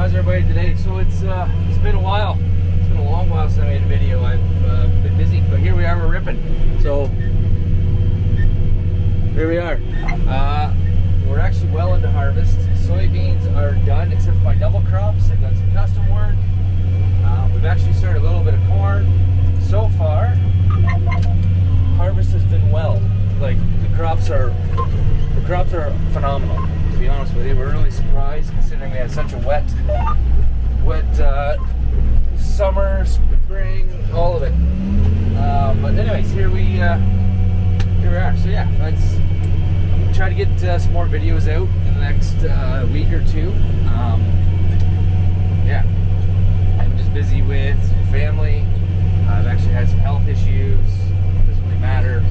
how's everybody today? So it's been a while. It's been a long while since I made a video. I've been busy, but here we are, we're ripping. So here we are. We're actually well into harvest. Soybeans are done except for my double crops. I've got some custom work. We've actually started a little bit of corn. So far, harvest has been well. Like the crops are phenomenal. To be honest with you, we're really surprised considering we had such a wet summer, spring, all of it. But anyways, here we are. So yeah, I'm gonna try to get some more videos out in the next week or two. Yeah, I'm just busy with family. I've actually had some health issues. Doesn't really matter.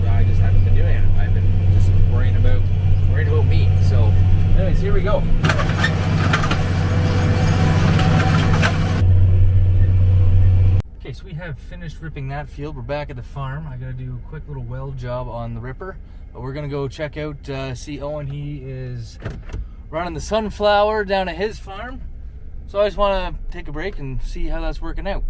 So I just haven't been doing it. I've been just worrying about me. So anyways, here we go. Okay, so we have finished ripping that field. We're back at the farm. I gotta do a quick little weld job on the ripper, but we're gonna go check out, see Owen. He is running the sunflower down at his farm. So I just wanna take a break and see how that's working out.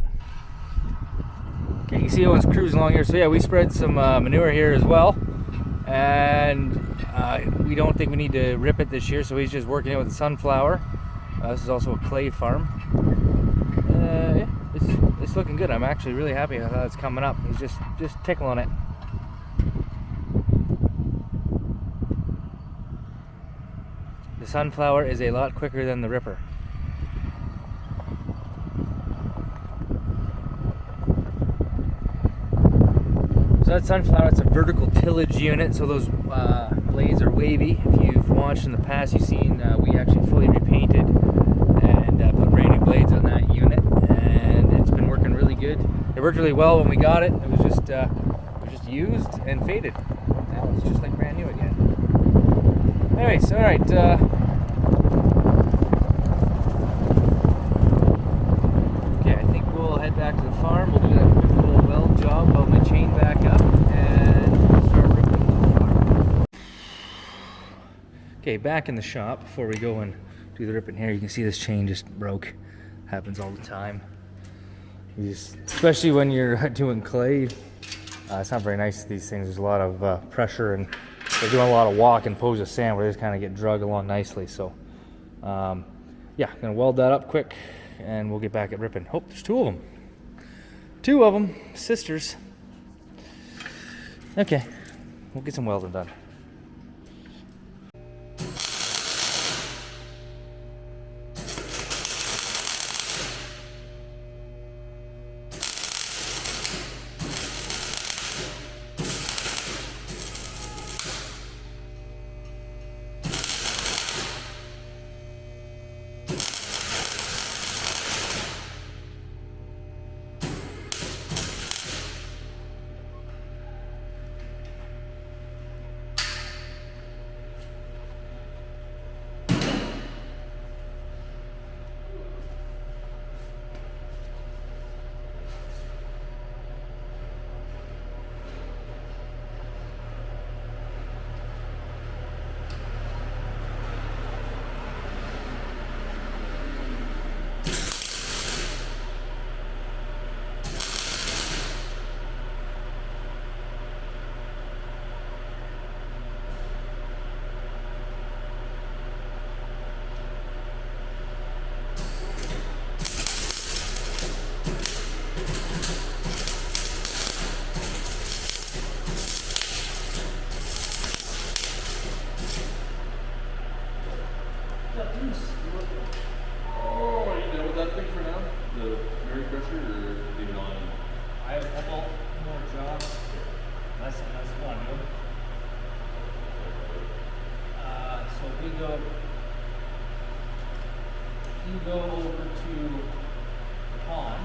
Okay, you can see Owen's cruising along here. So yeah, we spread some manure here as well. And we don't think we need to rip it this year, so he's just working it with the sunflower. This is also a clay farm. Yeah, it's looking good. I'm actually really happy with how it's coming up. He's just tickling it. The sunflower is a lot quicker than the ripper. So that sunflower, it's a vertical tillage unit, so those blades are wavy. If you've watched in the past, you've seen we actually fully repainted and put brand new blades on that unit, and it's been working really good. It worked really well when we got it. It was just used and faded. Now it's just like brand new again. Anyways, all right. Okay, I think we'll head back to the farm. We'll do that quick little weld job, weld my chain back up, and start ripping the farm. Okay, back in the shop. Before we go and do the ripping here, you can see this chain just broke. Happens all the time. Especially when you're doing clay. It's not very nice, these things. There's a lot of pressure, and they're doing a lot of walk and pose of sand where they just kind of get drug along nicely. So yeah, I'm gonna weld that up quick and we'll get back at ripping. Oh, there's two of them, sisters. Okay, we'll get some welding done. Oh, are you done with that thing for now? The Mary crusher, or leave it on? I have a couple more jobs. That's one. So if you go over to the pond,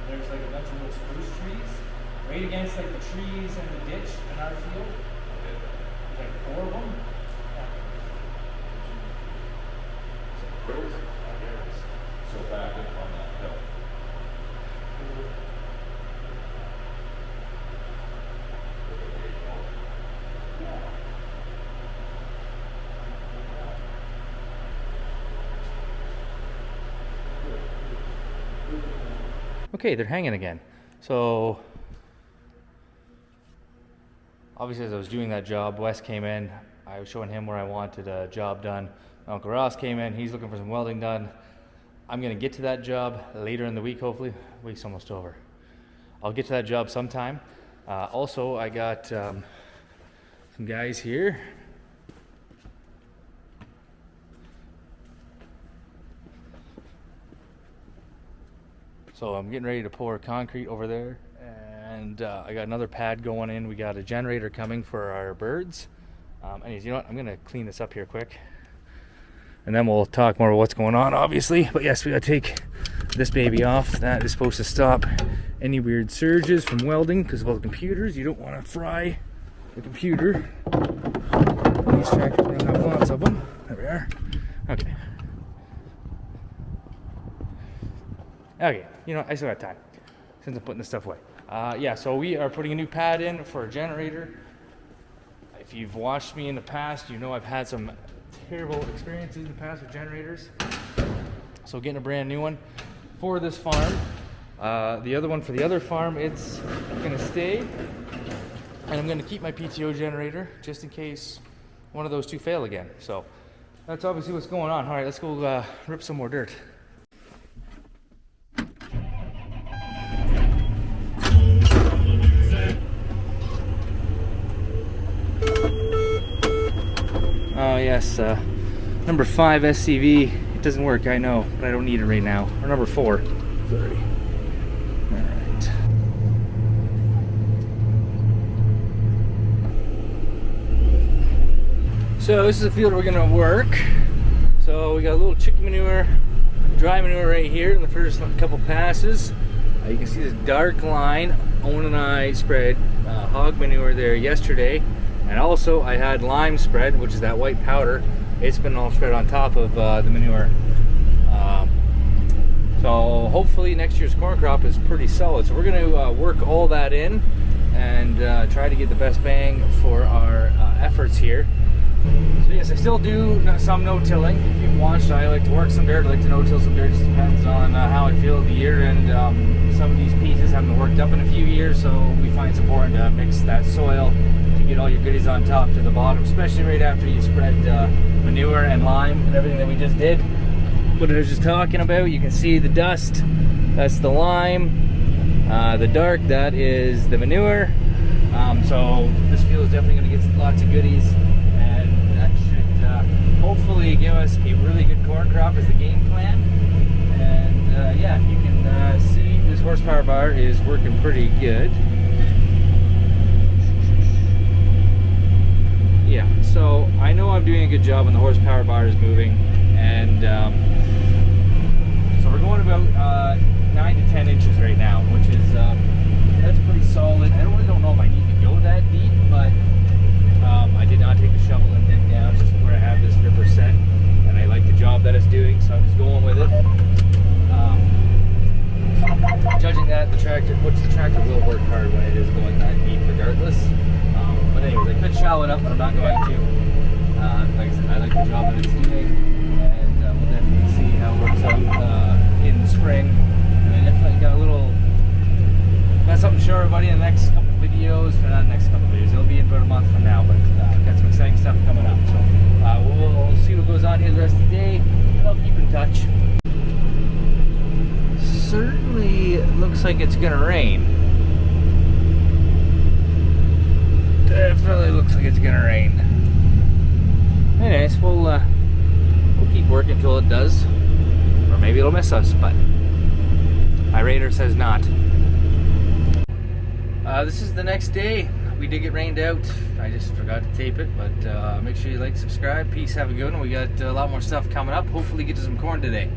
there's like a bunch of little spruce trees right against like the trees and the ditch in our field. There's like 4 of them. So back up on that hill. Okay, they're hanging again. So obviously as I was doing that job, Wes came in. I was showing him where I wanted a job done. Uncle Ross came in. He's looking for some welding done. I'm gonna get to that job later in the week, hopefully. Week's almost over. I'll get to that job sometime. Also, I got some guys here. So I'm getting ready to pour concrete over there, and I got another pad going in. We got a generator coming for our birds. Anyways, you know what? I'm gonna clean this up here quick, and then we'll talk more about what's going on, obviously. But yes, we gotta take this baby off. That is supposed to stop any weird surges from welding, because of all the computers. You don't want to fry the computer. These tractors don't have lots of them. There we are. Okay. Okay, you know, I still got time since I'm putting this stuff away. Yeah, so we are putting a new pad in for a generator. If you've watched me in the past, you know I've had some terrible experiences in the past with generators. So getting a brand new one for this farm. The other one for the other farm, it's gonna stay. And I'm gonna keep my PTO generator just in case one of those two fail again. So that's obviously what's going on. All right, let's go rip some more dirt. Oh yes, number 5 SCV. It doesn't work, I know, but I don't need it right now. Or number 4. Sorry. Alright. So this is the field we're gonna work. So we got a little chicken manure, dry manure right here in the first couple passes. You can see this dark line. Owen and I spread hog manure there yesterday. And also I had lime spread, which is that white powder. It's been all spread on top of the manure. So hopefully next year's corn crop is pretty solid. So we're gonna work all that in and try to get the best bang for our efforts here. So yes, I still do some no-tilling. If you've watched, I like to work some dirt, I like to no-till some dirt. It just depends on how I feel the year, and some of these pieces haven't been worked up in a few years, so we find it's important to mix that soil to get all your goodies on top to the bottom, especially right after you spread manure and lime and everything that we just did. What I was just talking about, you can see the dust, that's the lime, the dark, that is the manure. So this field is definitely going to get lots of goodies, and that should hopefully give us a really good corn crop as the game plan. And yeah, you can see this horsepower bar is working pretty good. Yeah, so I know I'm doing a good job when the horsepower bar is moving, and so we're going about 9 to 10 inches right now, which is that's pretty solid. I really don't know if I need to go that deep, but I did not take the shovel and dig down. It's just where I have this ripper set, and I like the job that it's doing, so I'm just going with it. Judging that, the tractor will work hard when it is going that deep regardless. But anyways, I could shallow it up, but I'm not going to. Like I said, I like the job that it's doing, and we'll definitely see how it works out in the spring. And I definitely got something to show everybody in the next couple videos. Or not the next couple videos, it'll be in about a month from now, but got some exciting stuff coming up. So we'll see what goes on here the rest of the day, and I'll keep in touch. Certainly looks like it's gonna rain. Definitely looks like it's gonna rain. Anyways, we'll keep working until it does, or maybe it'll miss us, but my radar says not. This is the next day. We did get rained out. I just forgot to tape it, but make sure you like, subscribe. Peace, have a good one. We got a lot more stuff coming up. Hopefully get to some corn today.